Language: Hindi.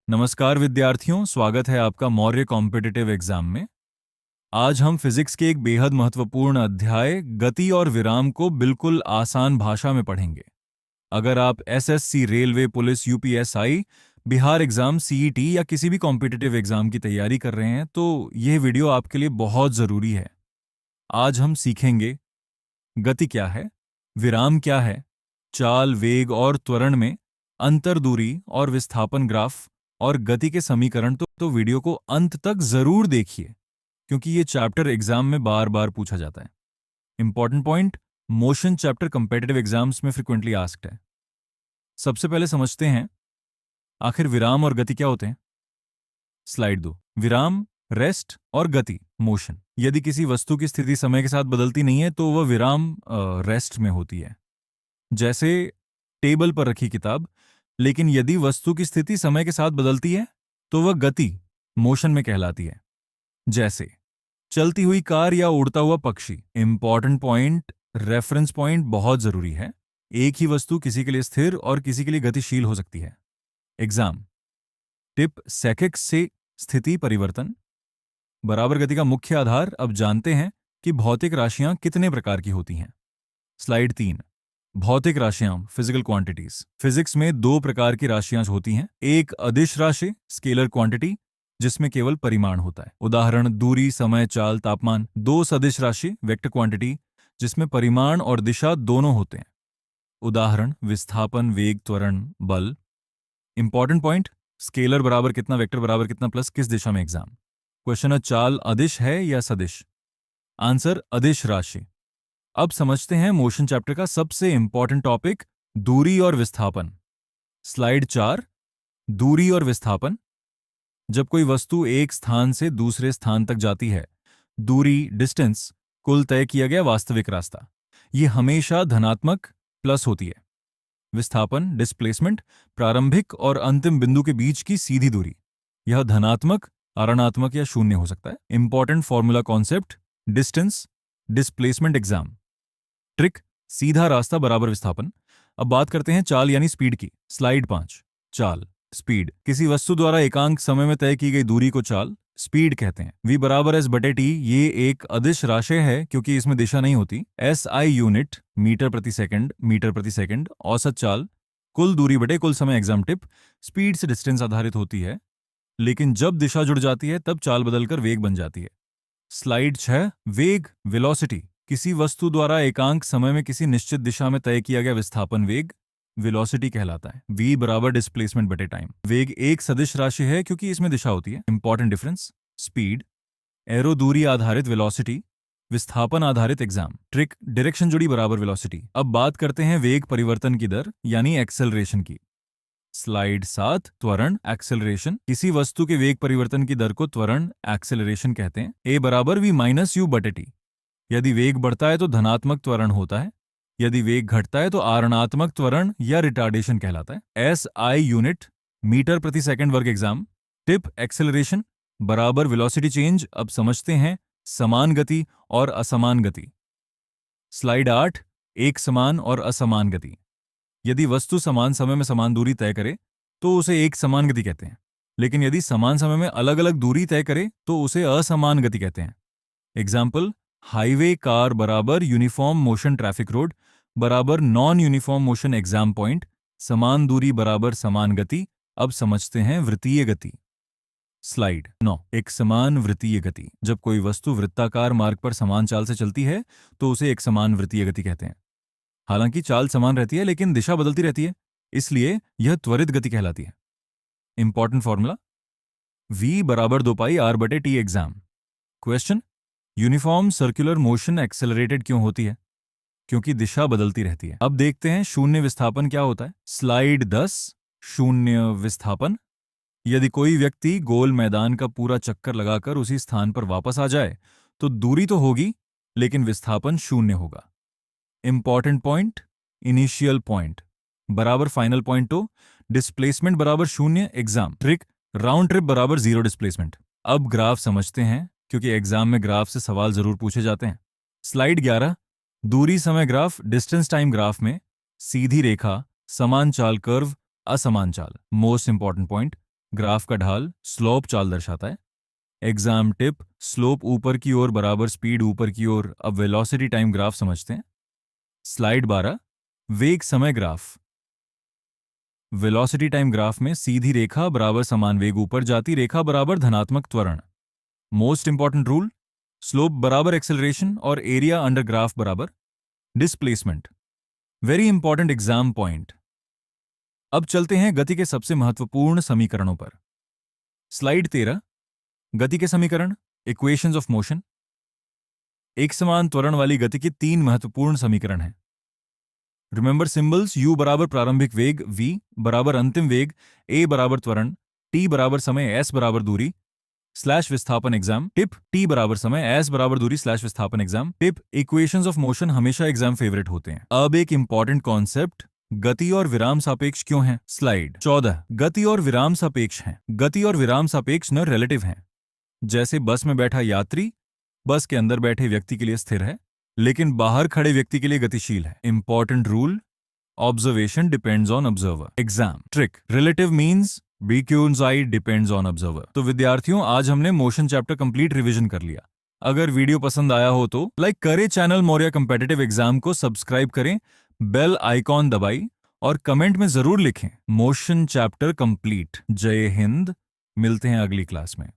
नमस्कार विद्यार्थियों, स्वागत है आपका मौर्य कॉम्पिटिटिव एग्जाम में। आज हम फिजिक्स के एक बेहद महत्वपूर्ण अध्याय गति और विराम को बिल्कुल आसान भाषा में पढ़ेंगे। अगर आप SSC, railway, police, UPSI, Bihar exam, CET या किसी भी कॉम्पिटिटिव एग्जाम की तैयारी कर रहे हैं तो यह वीडियो आपके लिए बहुत ज़रूरी है। आज हम सीखेंगे गति क्या है, विराम क्या है, चाल, वेग और त्वरण में अंतर, दूरी और विस्थापन ग्राफ और गति के समीकरण। तो वीडियो को अंत तक जरूर देखिए क्योंकि ये चैप्टर एग्जाम में बार बार पूछा जाता है। Important point, motion chapter competitive exams में फ्रिक्वेंटली आस्क्ड है। सबसे पहले समझते हैं आखिर विराम और गति क्या होते हैं। स्लाइड 2। विराम रेस्ट और गति मोशन। यदि किसी वस्तु की स्थिति समय के साथ बदलती नहीं है तो वह विराम रेस्ट में होती है, जैसे टेबल पर रखी किताब। लेकिन यदि वस्तु की स्थिति समय के साथ बदलती है तो वह गति मोशन में कहलाती है, जैसे चलती हुई कार या उड़ता हुआ पक्षी। इंपॉर्टेंट पॉइंट, रेफरेंस पॉइंट बहुत जरूरी है। एक ही वस्तु किसी के लिए स्थिर और किसी के लिए गतिशील हो सकती है। एग्जाम टिप, सेकेक्स से स्थिति परिवर्तन बराबर गति का मुख्य आधार। अब जानते हैं कि भौतिक राशियां कितने प्रकार की होती हैं। स्लाइड 3। भौतिक राशियां, फिजिकल क्वांटिटीज। फिजिक्स में दो प्रकार की राशियां होती हैं। एक अदिश राशि, स्केलर क्वांटिटी, जिसमें केवल परिमाण होता है, उदाहरण दूरी, समय, चाल, तापमान। दो सदिश राशि, वेक्टर क्वांटिटी, जिसमें परिमाण और दिशा दोनों होते हैं, उदाहरण विस्थापन, वेग, त्वरण, बल। इंपॉर्टेंट पॉइंट, स्केलर बराबर कितना, वेक्टर बराबर कितना, प्लस किस दिशा में। एग्जाम क्वेश्चन है, चाल अदिश है या सदिश। आंसर अदिश राशि। अब समझते हैं मोशन चैप्टर का सबसे इंपॉर्टेंट टॉपिक, दूरी और विस्थापन। स्लाइड 4। दूरी और विस्थापन। जब कोई वस्तु एक स्थान से दूसरे स्थान तक जाती है, दूरी, डिस्टेंस, कुल तय किया गया वास्तविक रास्ता, यह हमेशा धनात्मक प्लस होती है। विस्थापन, डिस्प्लेसमेंट, प्रारंभिक और अंतिम बिंदु के बीच की सीधी दूरी, यह धनात्मक, ऋणात्मक या शून्य हो सकता है। Important formula concept, distance, displacement. Exam trick, सीधा रास्ता बराबर विस्थापन। अब बात करते हैं चाल यानी स्पीड की। स्लाइड 5। चाल, स्पीड, किसी वस्तु द्वारा एकांक समय में तय की गई दूरी को चाल, स्पीड कहते हैं। v बराबर एस बटे टी, ये एक अदिश राशि है क्योंकि इसमें दिशा नहीं होती। SI यूनिट, मीटर प्रति सेकंड, मीटर प्रति सेकंड। औसत चाल, कुल दूरी बटे कुल समय। एग्जाम टिप, स्पीड से डिस्टेंस आधारित होती है, लेकिन जब दिशा जुड़ जाती है तब चाल बदलकर वेग बन जाती है। स्लाइड 6। वेग, वेलोसिटी, किसी वस्तु द्वारा एकांक समय में किसी निश्चित दिशा में तय किया गया विस्थापन वेग वेलोसिटी कहलाता है। v बराबर डिस्प्लेसमेंट बटे टाइम। वेग एक सदिश राशि है क्योंकि इसमें दिशा होती है। इंपॉर्टेंट डिफरेंस, स्पीड, एरो दूरी आधारित वेलोसिटी, विस्थापन आधारित। एग्जाम ट्रिक, डायरेक्शन जुड़ी बराबर वेलोसिटी। अब बात करते हैं वेग परिवर्तन की दर यानी एक्सेलरेशन की। स्लाइड 7। त्वरण, एक्सेलरेशन, किसी वस्तु के वेग परिवर्तन की दर को त्वरण, एक्सेलरेशन कहते हैं। a बराबर v माइनस यू बटे टी। यदि वेग बढ़ता है तो धनात्मक त्वरण होता है, यदि वेग घटता है तो ऋणात्मक त्वरण या रिटार्डेशन कहलाता है। SI यूनिट, मीटर प्रति सेकंड वर्ग। एग्जाम टिप, एक्सेलरेशन बराबर वेलोसिटी चेंज। अब समझते हैं समान गति और असमान गति। स्लाइड 8। एक समान और असमान गति। यदि वस्तु समान समय में समान दूरी तय करे तो उसे एक समान गति कहते हैं, लेकिन यदि समान समय में अलग अलग दूरी तय करे तो उसे असमान गति कहते हैं। एग्जाम्पल, हाईवे कार बराबर यूनिफॉर्म मोशन ट्रैफिक रोड बराबर non uniform motion. Exam point, समान दूरी बराबर समान गति। अब समझते हैं वृत्तीय गति। स्लाइड 9। एक समान वृत्तीय गति, जब कोई वस्तु वृत्ताकार मार्ग पर समान चाल से चलती है तो उसे एक समान वृत्तीय गति कहते हैं। हालांकि चाल समान रहती है लेकिन दिशा बदलती रहती है, इसलिए यह त्वरित गति कहलाती है। इंपॉर्टेंट फॉर्मूला, v बराबर 2 पाई r बटे T. Exam question, uniform circular motion accelerated क्यों होती है? क्योंकि दिशा बदलती रहती है। अब देखते हैं शून्य विस्थापन क्या होता है। स्लाइड 10। शून्य विस्थापन, यदि कोई व्यक्ति गोल मैदान का पूरा चक्कर लगाकर उसी स्थान पर वापस आ जाए तो दूरी तो होगी लेकिन विस्थापन शून्य होगा। इंपॉर्टेंट पॉइंट, इनिशियल पॉइंट बराबर फाइनल पॉइंट तो डिस्प्लेसमेंट बराबर शून्य। एग्जाम ट्रिक, राउंड ट्रिप बराबर जीरो डिस्प्लेसमेंट। अब ग्राफ समझते हैं क्योंकि एग्जाम में ग्राफ से सवाल जरूर पूछे जाते हैं। स्लाइड 11। दूरी समय ग्राफ, डिस्टेंस टाइम ग्राफ में सीधी रेखा, समान चाल कर्व, असमान चाल। मोस्ट इंपॉर्टेंट पॉइंट, ग्राफ का ढाल स्लोप चाल दर्शाता है। एग्जाम टिप, स्लोप ऊपर की ओर बराबर स्पीड ऊपर की ओर। अब वेलोसिटी टाइम ग्राफ समझते हैं। स्लाइड 12, वेग समय ग्राफ। वेलोसिटी टाइम ग्राफ में सीधी रेखा बराबर समान वेग, ऊपर जाती रेखा बराबर धनात्मक त्वरण। मोस्ट इंपॉर्टेंट रूल, स्लोप बराबर एक्सेलरेशन और एरिया अंडर ग्राफ बराबर displacement. Very important exam point. अब चलते हैं गति के सबसे महत्वपूर्ण समीकरणों पर। स्लाइड 13, गति के समीकरण, इक्वेशंस ऑफ मोशन। एक समान त्वरण वाली गति के 3 महत्वपूर्ण समीकरण हैं। रिमेंबर सिंबल्स, u बराबर प्रारंभिक वेग v बराबर अंतिम वेग, a बराबर त्वरण, t बराबर समय, s बराबर दूरी स्लैश विस्थापन। एग्जाम टिप, t बराबर समय, s बराबर दूरी स्लैश विस्थापन। Exam tip, equations of motion हमेशा एग्जाम फेवरेट होते हैं। अब एक इंपॉर्टेंट कॉन्सेप्ट, गति और विराम सापेक्ष क्यों हैं? स्लाइड 14, गति और विराम सापेक्ष हैं। गति और विराम सापेक्ष न रिलेटिव हैं। जैसे बस में बैठा यात्री बस के अंदर बैठे व्यक्ति के लिए स्थिर है, लेकिन बाहर खड़े व्यक्ति के लिए गतिशील है। Important rule, observation depends on observer. Exam trick, relative means because I depends on observer. तो विद्यार्थियों, आज हमने मोशन चैप्टर कंप्लीट रिवीजन कर लिया। अगर वीडियो पसंद आया हो तो लाइक करें, चैनल मौर्य कॉम्पिटिटिव एग्जाम को सब्सक्राइब करें, बेल आइकॉन दबाई और कमेंट में जरूर लिखें मोशन चैप्टर कंप्लीट। जय हिंद, मिलते हैं अगली क्लास में।